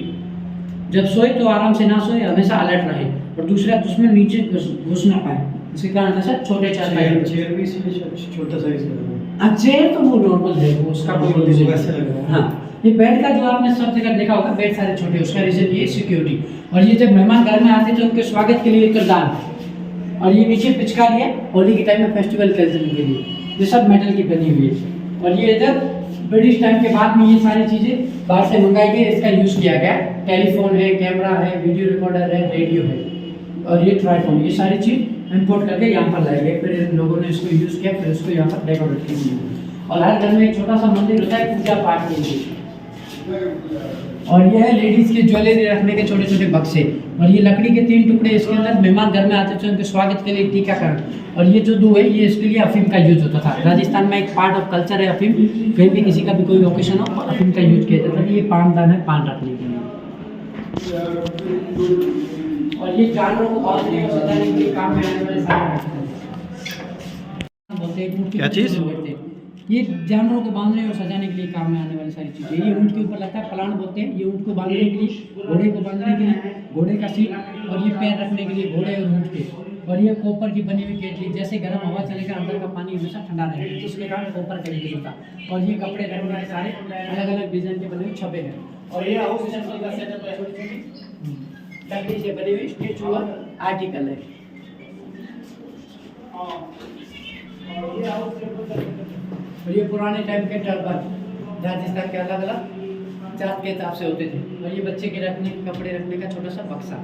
जब सोए तो आराम से ना सोए, हमेशा अलर्ट रहे, और दूसरा दुश्मन नीचे घुस ना पाए, इसके कारण हमेशा छोटे चारपाई। चेयर भी इसलिए छोटा साइज का है। चेयर तो वो नॉर्मल है, वो उसका कोई रीजन वैसे लग रहा है। हाँ, ये बेड का जो आपने सब जगह देखा होगा, बेड सारे छोटे, उसका रीजन ये सिक्योरिटी। और ये जब मेहमान घर में आते थे उनके स्वागत के लिए किरदार। और ये नीचे पिचकारी है होली के टाइम में फेस्टिवल खेलने के लिए, ये सब मेटल की बनी हुई है। और ये इधर ब्रिटिश टाइम के बाद में ये सारी चीज़ें बाहर से मंगाई गई, इसका यूज़ किया गया। टेलीफोन है, कैमरा है, वीडियो रिकॉर्डर है, रेडियो है, और ये ट्राईफोन, ये सारी चीज़ इंपोर्ट करके यहाँ पर लाए गए। फिर इन लोगों ने इसको यूज़ किया, फिर इसको यहाँ पर डेकोरेट किया। और हर घर में एक छोटा सा मंदिर होता है पूजा पाठ के लिए। और ये है लेडीज के ज्वेलरी रखने के छोटे छोटे बक्से। और ये लकड़ी के 3 टुकड़े, इसके अंदर मेहमान घर में आते थे उनके स्वागत के लिए टीकाकरण। और ये जो 2 है ये इसके लिए अफीम का यूज होता था। राजस्थान में एक पार्ट ऑफ कल्चर है अफीम, कहीं भी किसी का भी कोई ओकेशन हो तो अफीम का यूज किया जाता था। ये पानदान है पान रखने के लिए। और ये जानवरों को बांधने और सजाने के लिए काम में आने वाले सारे क्या चीज़? ये जानवरों को बांधने और सजाने के लिए काम में आने वाली सारी चीज़ें। ये ऊँट के ऊपर लगता है, पलाण बोलते हैं। ये ऊँट को बांधने के लिए, घोड़े को बांधने के लिए, घोड़े का सीट, और ये पैर रखने के लिए घोड़े और ऊँट के। और ये कॉपर की बनी हुई केतली, जैसे गर्म हवा चलेगा अंदर का पानी हमेशा ठंडा रहेगा, जिसके कारण कॉपर का यूज होता है। और ये कपड़े रखने के सारे अलग अलग डिजाइन के बने हुए छपे हैं। और ये हाउस सेटअप है, छोटी छोटी लकड़ी से बनी हुई स्टेचू और आर्टिकल है। और ये पुराने टाइम के टर्बन राजस्थान के अलग अलग जात के हिसाब से होते थे। और ये बच्चे के रखने, कपड़े रखने का छोटा सा बक्सा।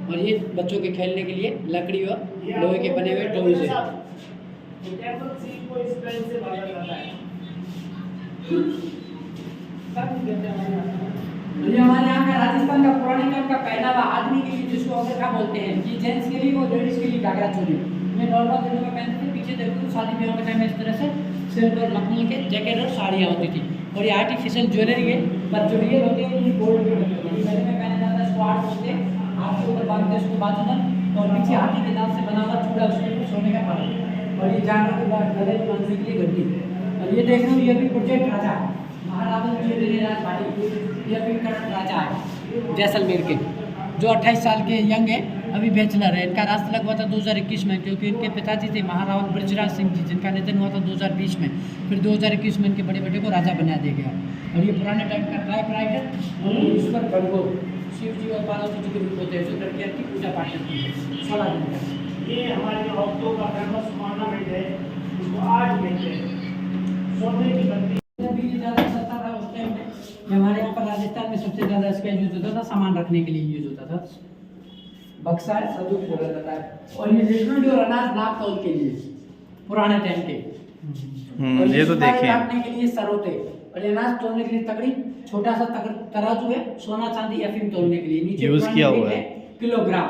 और ये बच्चों के खेलने के लिए लकड़ी और लोहे के बने हुए टॉयज है। ये हमारे यहाँ का राजस्थान का पुराने टाइम का पहनावा, आदमी के लिए जिसको अगरखा बोलते हैं, ये जेंट्स के लिए और लेडीज के लिए घाघरा चोली। ये नॉर्मल दिनों में पहनते थे। पीछे देखो तो शादी ब्याह के टाइम में इस तरह से सिल्क और मखमल के जैकेट और साड़ियाँ होती थी। और ये आर्टिफिशियल ज्वेलरी है, पर जो रियल होती है ये गोल्ड की होती है। ये गले में पहना जाता है, स्क्वाड बोलते हैं, हाथ के ऊपर बांधते हैं उसको बाजूबंद, और पीछे हाथी के दांत से बना हुआ चूड़ा, उसके ऊपर सोने का पड़ा। और ये जानवर के बाद गले में बांधने के लिए गड्डी। और ये देख रहे हो, ये भी प्रोजेक्ट राजा है, महाराजा ज्वेलरी राजवाड़ी। ये भी करंट राजा है जैसलमेर के, जो 28 साल के यंग है, अभी बैचलर है। इनका रास्ता लगा हुआ था 2021 में, क्योंकि इनके पिताजी थे महारावल ब्रजराज सिंह जी, जिनका निधन हुआ था 2020 में। फिर 2021 में इनके बड़े बेटे को राजा बना दिया गया। और ये पुराने टाइम का टाइपराइटर और इस पर गणगोर, शिव जी और पार्वती जी के रूप होते हैं, जो लड़कियाँ की पूजा पाठ करती है 16 दिन का। ये हमारे जो भक्तों का फेमस ऑर्नामेंट है, इसको आज कहते हैं सोने की बत्ती। अभी ज़्यादा सस्ता था उस टाइम में। हमारे यहाँ पर राजस्थान में सबसे ज़्यादा इसका यूज होता था, सामान रखने के लिए यूज होता था। बक्सा है, संदूक बोला जाता है। और ये रेशमी और अनाज नाप तौल के लिए पुराने टाइम के। और ये तो देखिए काटने के लिए सरोते। और ये अनाज तोलने के लिए तगड़ी, छोटा सा तराजू है, सोना चांदी अफीम तोलने के लिए। नीचे यूज किया हुआ है किलोग्राम।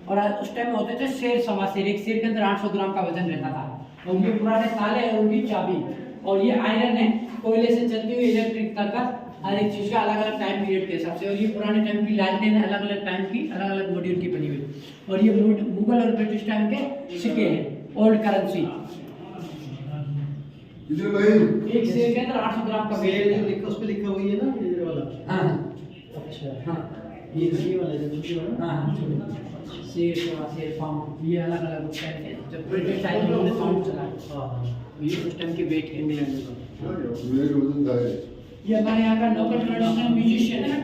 और उस टाइम में होते थे शेर, सवा शेर। एक शेर के अंदर 800 ग्राम का वजन रहता था। और ये पुराने ताले और उनकी चाबी। और ये आयरन है, कोयले से चलती हुई इलेक्ट्रिक तक, हर एक चीज़ का अलग अलग टाइम पीरियड के हिसाब से। और ये पुराने टाइम की लालटेन है, अलग अलग टाइम की, अलग अलग मॉड्यूल की बनी हुई। और ये मुगल और ब्रिटिश टाइम के सिक्के हैं, ओल्ड करेंसी। एक शेर के अंदर 800 ग्राम का वेट है। उस पे लिखा हुआ है ना, ये वाला। हाँ अच्छा, हाँ, ये वाला है, दूसरी वाला। हाँ शेर, सवा शेर, पाउंड, ये अलग अलग उस टाइम के। जब ब्रिटिश टाइम में उन्होंने पाउंड चलाया, ये उस टाइम के वेट है इंग्लैंड में। ये हमारे यहाँ का लोकल ट्रेडिशनल म्यूजिशियन है,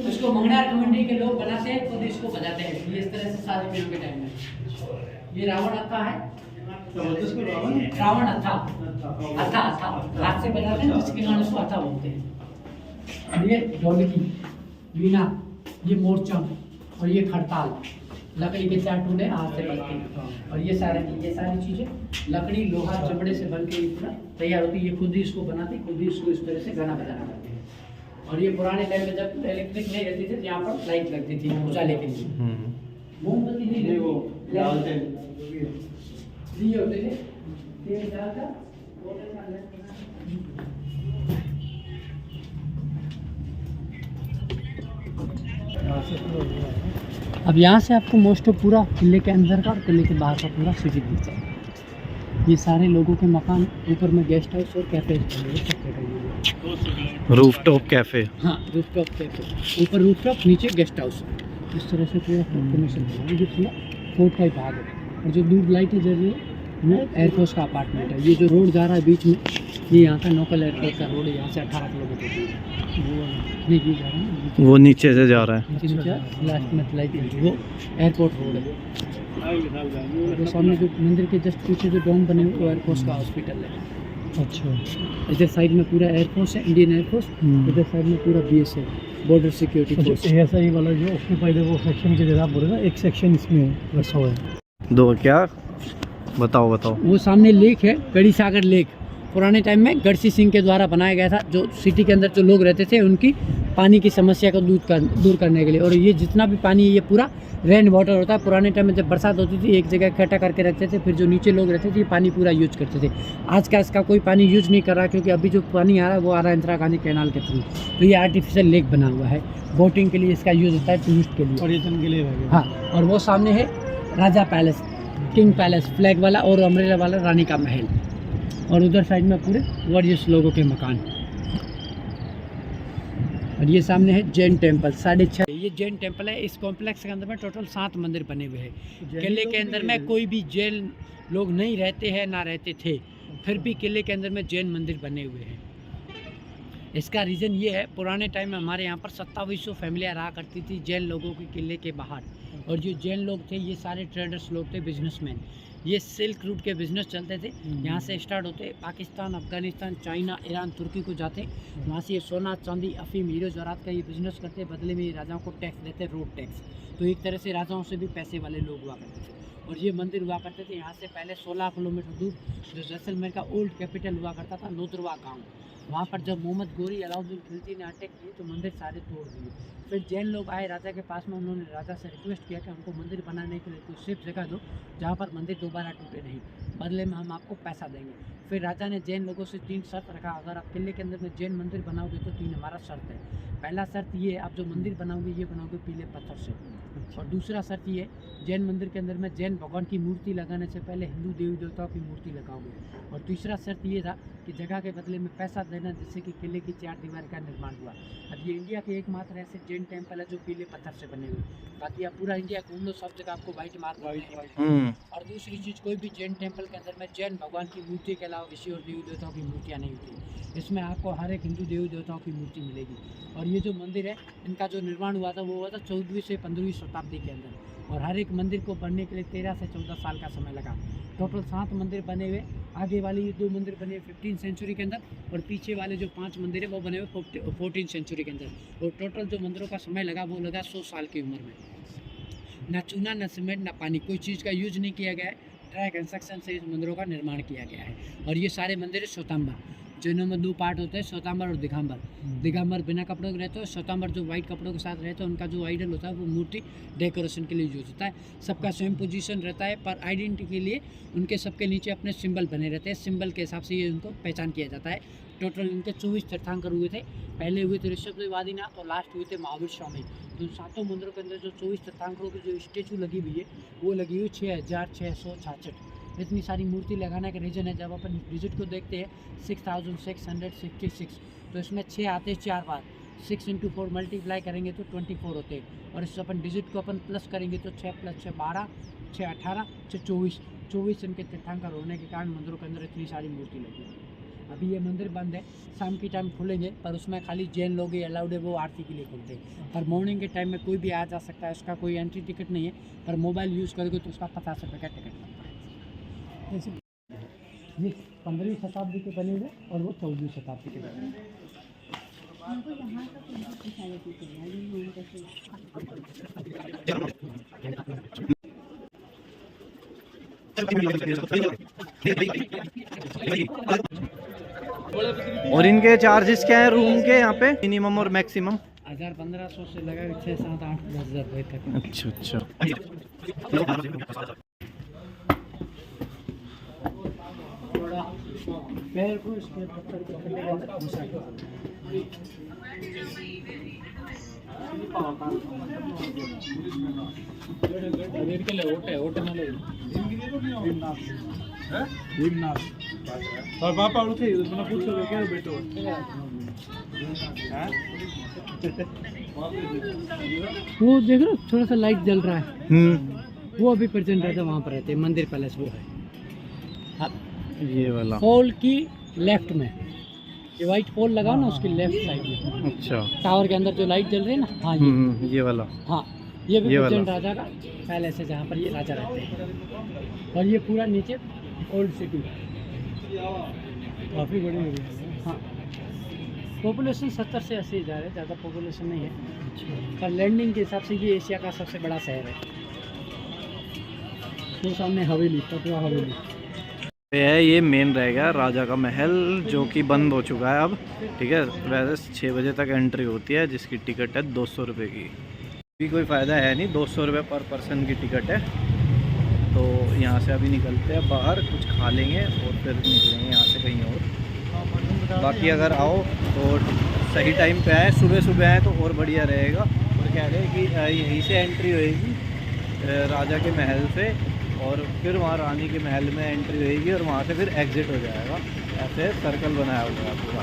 इसको मंगड़ा कमेटी के लोग बनाते हैं, खुद इसको बजाते हैं। ये इस तरह से शादी ब्याह के टाइम में। ये रावण अथा है, रावण अथा, अथा अथा हाथ से बजाते हैं, जिसके कारण इसको अथा बोलते हैं। ये ढोलकी, वीणा, ये मोरचम, और ये खड़ताल, लकड़ी के 4 टूले हाथ से बनते हैं। और ये सारी चीज़ें लकड़ी, लोहा, चमड़े से बन के पूरा तैयार होती है। ये खुद ही इसको बनाते, खुद ही इसको इस तरह से गाना बजाना करते हैं। और ये पुराने टाइम में जब इलेक्ट्रिक नहीं रहती थी, यहाँ पर लाइट लगती थी उजाले के लिए। मोमबत्ती नहीं, वो लालटेन दिए होते थे, तेल डालकर। अब यहाँ से आपको मोस्ट ऑफ पूरा किले के अंदर का और किले के बाहर का पूरा सिटी दिख जाएगा। ये सारे लोगों के मकान, ऊपर में गेस्ट हाउस और कैफे, रूफटॉप कैफे। हाँ, रूफटॉप कैफे, ऊपर रूफटॉप, नीचे गेस्ट हाउस। इस तरह से पूरा कॉम्बिनेशन है। ये पूरा फोर्ट का ही भाग है। और जो दूर लाइटें जल रही है वो एयरफोर्स का अपार्टमेंट है। ये जो रोड जा रहा है बीच में, ये यहाँ का लोकल एयरपोर्ट का रोड है। यहाँ से 18 किलोमीटर वो नहीं जा रहा है, वो नीचे से जा रहा है, नीचे लास्ट में लाइट वो एयरपोर्ट रोड है। वो सामने जो मंदिर के जस्ट पीछे जो डोम बने हुए वो एयरफोर्स का हॉस्पिटल है। अच्छा, इधर साइड में पूरा एयरफोर्स है, इंडियन एयरफोर्स। इधर साइड में पूरा BSF, border security force. ASI वाला जो ऑक्यूपाइड है, वो सेक्शन के जगह बोले ना, एक सेक्शन इसमें रखा हुआ है। दो क्या बताओ। वो सामने लेक है, कड़ी सागर लेक, पुराने टाइम में गढ़सी सिंह के द्वारा बनाया गया था, जो सिटी के अंदर जो लोग रहते थे उनकी पानी की समस्या को दूर करने के लिए। और ये जितना भी पानी है ये पूरा रेन वाटर होता है। पुराने टाइम में जब बरसात होती थी एक जगह इकट्ठा करके रखते थे, फिर जो नीचे लोग रहते थे ये पानी पूरा यूज करते थे। आज का इसका कोई पानी यूज नहीं कर रहा, क्योंकि अभी जो पानी आ रहा है वो आ रहा है इंदिरा गांधी कैनाल के थ्रू। तो ये आर्टिफिशियल लेक बना हुआ है, बोटिंग के लिए इसका यूज़ होता है, टूरिस्ट के लिए, पर्यटन के लिए। हाँ। और वो सामने है राजा पैलेस, किंग पैलेस, फ्लैग वाला और अम्ब्रेला वाला रानी का महल। और उधर साइड में पूरे वॉरियर्स लोगों के मकान। और ये सामने है जैन टेम्पल, 6.5। ये जैन टेम्पल है। इस कॉम्प्लेक्स के अंदर में टोटल 7 मंदिर बने हुए हैं। किले के अंदर में कोई भी जैन लोग नहीं रहते हैं, ना रहते थे, फिर भी किले के अंदर में जैन मंदिर बने हुए हैं। इसका रीज़न ये है, पुराने टाइम में हमारे यहाँ पर 2700 फैमिलियाँ रहा करती थी जैन लोगों के किले के बाहर। और जो जैन लोग थे ये सारे ट्रेडर्स लोग थे, बिजनेसमैन। ये सिल्क रूट के बिजनेस चलते थे। यहाँ से स्टार्ट होते पाकिस्तान, अफगानिस्तान, चाइना, ईरान, तुर्की को जाते। वहाँ से ये सोना, चांदी, अफीम, हीरो जवाहरात का ये बिजनेस करते, बदले में ये राजाओं को टैक्स देते, रोड टैक्स। तो एक तरह से राजाओं से भी पैसे वाले लोग हुआ करते थे। और ये मंदिर हुआ करते थे यहाँ से पहले 16 किलोमीटर दूर, जो जैसलमेर का ओल्ड कैपिटल हुआ करता था, नोदरवा गाँव। वहाँ पर जब मोहम्मद गोरी, अलाउद्दीन खिलजी ने अटैक किए तो मंदिर सारे तोड़ दिए। फिर जैन लोग आए राजा के पास में, उन्होंने राजा से रिक्वेस्ट किया कि हमको मंदिर बनाने के लिए कोई सेफ जगह दो जहाँ पर मंदिर दोबारा टूटे नहीं, बदले में हम आपको पैसा देंगे। फिर राजा ने जैन लोगों से 3 शर्त रखा, अगर आप किले के अंदर में जैन मंदिर बनाओगे तो 3 हमारा शर्त है। पहला शर्त ये है, आप जो मंदिर बनाओगे ये बनाओगे पीले पत्थर से। और दूसरा शर्त ये है, जैन मंदिर के अंदर में जैन भगवान की मूर्ति लगाने से पहले हिंदू देवी देवताओं की मूर्ति लगाओगे। और तीसरा शर्त ये था कि जगह के बदले में पैसा देना, जिससे कि किले की 4 दीवार का निर्माण हुआ। अब ये इंडिया के एकमात्र ऐसे जैन टेम्पल है जो पीले पत्थर से बने हुए। बाकी आप पूरा इंडिया घूम लो, सब जगह आपको वाइट मार्बल। और दूसरी चीज़, कोई भी जैन टेम्पल के अंदर में जैन भगवान की मूर्ति के अलावा किसी और देवी देवताओं की मूर्तियाँ नहीं होती। इसमें आपको हर एक हिंदू देवी देवताओं की मूर्ति मिलेगी। और ये जो मंदिर है, इनका जो निर्माण हुआ था वो हुआ था 14वीं से 15वीं शताब्दी के अंदर। और हर एक मंदिर को बनने के लिए 13 से 14 साल का समय लगा। टोटल 7 मंदिर बने हुए। आगे वाले ये 2 मंदिर बने 15 सेंचुरी के अंदर, और पीछे वाले जो 5 मंदिर है वो बने हुए 14 सेंचुरी के अंदर। और टोटल जो मंदिरों का समय लगा वो लगा 100 साल की उम्र में। ना चूना, ना सीमेंट, ना पानी, कोई चीज़ का यूज नहीं किया गया है। ड्राई कंस्ट्रक्शन से इस मंदिरों का निर्माण किया गया है। और ये सारे मंदिर है श्वेतांबर, जिनमें 2 पार्ट होते हैं, श्वेतांबर और दिगंबर। दिगंबर बिना कपड़ों के रहते हैं, श्वेतांबर जो वाइट कपड़ों के साथ रहते हैं, उनका जो आइडल होता है वो मूर्ति डेकोरेशन के लिए यूज होता है। सबका सेम पोजीशन रहता है, पर आइडेंटिटी के लिए उनके सबके नीचे अपने सिंबल बने रहते हैं। सिंबल के हिसाब से ये उनको पहचान किया जाता है। टोटल इनके 24 तीर्थंकर हुए थे। पहले हुए थे ऋषभ आदिनाथ और लास्ट हुए थे महावीर स्वामी। तो 7 मंदिरों के अंदर जो 24 तीर्थंकरों की जो स्टेचू लगी हुई है वो लगी हुई 6666। इतनी सारी मूर्ति लगाने का रीज़न है, जब अपन डिजिट को देखते हैं 6666, तो इसमें 6 आते हैं 4 बार। 6 × 4 मल्टीप्लाई करेंगे तो 24 होते हैं। और इस अपन डिजिट को अपन प्लस करेंगे तो 6 + 6 12, 6 18, 6 24 इनके तीर्थंकर होने के कारण मंदिरों के अंदर इतनी सारी मूर्ति लगी है। अभी ये मंदिर बंद है, शाम के टाइम खुलेंगे, पर उसमें खाली जैन लोग ही अलाउड है, वो आरती के लिए खुलते हैं। पर मॉर्निंग के टाइम में कोई भी आ जा सकता है, उसका कोई एंट्री टिकट नहीं है। पर मोबाइल यूज़ करोगे तो उसका 50 रुपये का टिकट लगता है। जैसे ये 15वीं शताब्दी के बने हुए और वो 14वीं शताब्दी के बने हुए। और इनके चार्जेस क्या है रूम के यहाँ पे, मिनिमम और मैक्सिमम? 1500 से लगा 6, 7, 8, 10 हज़ार रुपये तक। अच्छा अच्छा। पैर को इसके पत्थर के अंदर घुसा के वो देख रहे हो, थोड़ा सा लाइट जल रहा है। वो अभी प्रेजेंट रहता है, वहाँ पर रहते हैं। मंदिर पैलेस वो है। ये वाला पोल की लेफ्ट में, ये वाइट पोल लगा ना, उसकी लेफ्ट साइड में। अच्छा, टावर के अंदर जो लाइट जल रही है ना, हाँ ये वाला। हाँ, ये भी ये प्रेजेंट राजा का पैलेस है, जहाँ पर ये राजा रहते हैं। और ये पूरा नीचे ओल्ड सिटी, काफ़ी बड़ी है। हाँ, पॉपुलेशन 70 से 80 हज़ार है, ज़्यादा पॉपुलेशन नहीं है। पर लैंडिंग के हिसाब से ये एशिया का सबसे बड़ा शहर है। वो सामने हवेली, पटवा हवेली। है ये मेन रहेगा राजा का महल, जो कि बंद हो चुका है अब। ठीक है, वैसे 6 बजे तक एंट्री होती है, जिसकी टिकट है 200 रुपये की। भी कोई फ़ायदा है नहीं, 200 रुपये पर पर्सन की टिकट है। तो यहाँ से अभी निकलते हैं बाहर, कुछ खा लेंगे और फिर निकलेंगे यहाँ से कहीं और। बाकी अगर आओ तो सही टाइम पे आए, सुबह सुबह आए तो और बढ़िया रहेगा। और कह रहे हैं कि यहीं से एंट्री होएगी राजा के महल से, और फिर वहाँ रानी के महल में एंट्री होएगी और वहाँ से फिर एग्ज़िट हो जाएगा। ऐसे सर्कल बनाया हुआ है पूरा।